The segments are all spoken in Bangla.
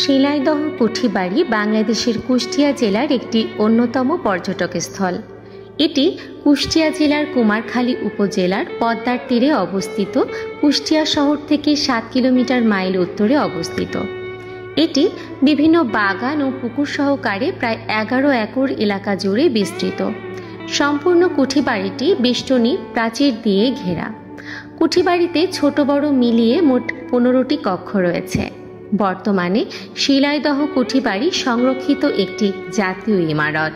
শিলাইদহ কুঠিবাড়ি বাংলাদেশের কুষ্টিয়া জেলার একটি অন্যতম পর্যটক স্থল। এটি কুষ্টিয়া জেলার কুমারখালী উপজেলার পদ্মার তীরে অবস্থিত। কুষ্টিয়া শহর থেকে 7 কিলোমিটার মাইল উত্তরে অবস্থিত। এটি বিভিন্ন বাগান ও পুকুর সহকারে প্রায় 11 একর এলাকা জুড়ে বিস্তৃত। সম্পূর্ণ কুঠিবাড়িটি বেষ্টনী প্রাচীর দিয়ে ঘেরা। কুঠিবাড়িতে ছোট বড় মিলিয়ে মোট 15টি কক্ষ রয়েছে। বর্তমানে শিলাইদহ কুঠিবাড়ি সংরক্ষিত একটি জাতীয় ইমারত।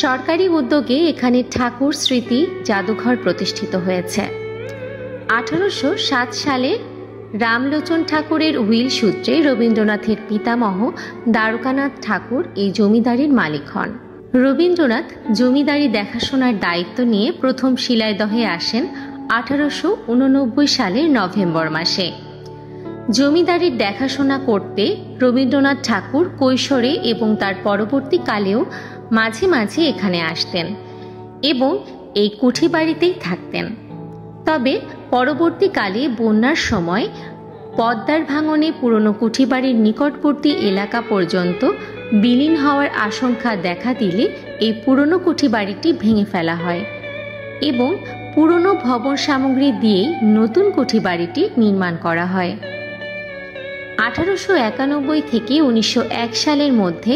সরকারি উদ্যোগে এখানে ঠাকুর স্মৃতি জাদুঘর প্রতিষ্ঠিত হয়েছে। 1807 সালে রামলোচন ঠাকুরের উইল সূত্রে রবীন্দ্রনাথের পিতামহ দ্বারকানাথ ঠাকুর এই জমিদারির মালিক হন। রবীন্দ্রনাথ জমিদারি দেখাশোনার দায়িত্ব নিয়ে প্রথম শিলাইদহে আসেন 1889 সালের নভেম্বর মাসে। জমিদারির দেখাশোনা করতে রবীন্দ্রনাথ ঠাকুর কৈশোরে এবং তার পরবর্তীকালেও মাঝে মাঝে এখানে আসতেন এবং এই কুঠিবাড়িতেই থাকতেন। তবে পরবর্তীকালে বন্যার সময় পদ্মার ভাঙনে পুরনো কুঠিবাড়ির নিকটবর্তী এলাকা পর্যন্ত বিলীন হওয়ার আশঙ্কা দেখা দিলে এই পুরনো কুঠিবাড়িটি ভেঙে ফেলা হয় এবং পুরনো ভবন সামগ্রী দিয়েই নতুন কুঠিবাড়িটি নির্মাণ করা হয়। 1891 থেকে 1901 সালের মধ্যে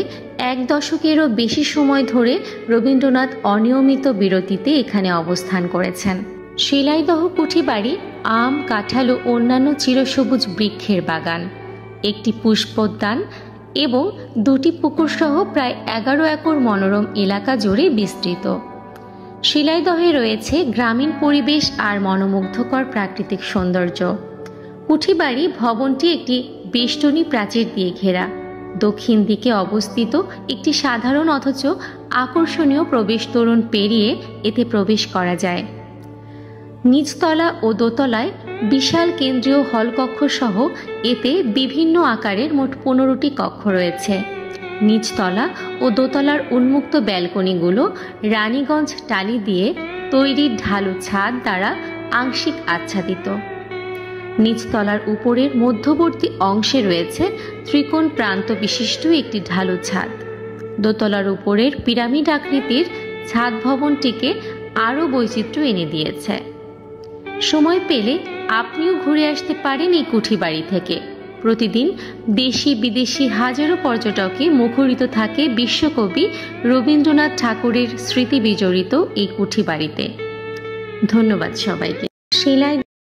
1 দশকেরও বেশি সময় ধরে রবীন্দ্রনাথ অনিয়মিত বিরতিতে এখানে অবস্থান করেছেন। শিলাইদহ কুঠিবাড়ি আম, কাঁঠাল ও অন্যান্য চিরসবুজ বৃক্ষের বাগান, একটি পুষ্পোদ্যান এবং 2টি পুকুর সহ প্রায় 11 একর মনোরম এলাকা জুড়ে বিস্তৃত। শিলাইদহে রয়েছে গ্রামীণ পরিবেশ আর মনোমুগ্ধকর প্রাকৃতিক সৌন্দর্য। কুঠিবাড়ি ভবনটি একটি বেষ্টনী প্রাচীর দিয়ে ঘেরা। দক্ষিণ দিকে অবস্থিত একটি সাধারণ অথচ আকর্ষণীয় প্রবেশ তোরণ পেরিয়ে এতে প্রবেশ করা যায়। নিচতলা ও দোতলায় বিশাল কেন্দ্রীয় হলকক্ষ সহ এতে বিভিন্ন আকারের মোট 15টি কক্ষ রয়েছে। নিচতলা ও দোতলার উন্মুক্ত ব্যালকনিগুলো রানীগঞ্জ টালি দিয়ে তৈরি ঢালু ছাদ দ্বারা আংশিক আচ্ছাদিত। নিচতলার উপরের মধ্যবর্তী অংশে রয়েছে ত্রিকোণ প্রান্ত বিশিষ্ট একটি ঢালু ছাদ। দোতলার উপরের পিরামিড আকৃতির ছাদ ভবনটিকে আরও বৈচিত্র্য এনে দিয়েছে। সময় পেলে আপনিও ঘুরে আসতে পারেন এই কুঠিবাড়ি থেকে। প্রতিদিন দেশি বিদেশি হাজারো পর্যটকে মুখরিত থাকে বিশ্বকবি রবীন্দ্রনাথ ঠাকুরের স্মৃতি বিজড়িত এই কুঠিবাড়িতে। ধন্যবাদ সবাইকে।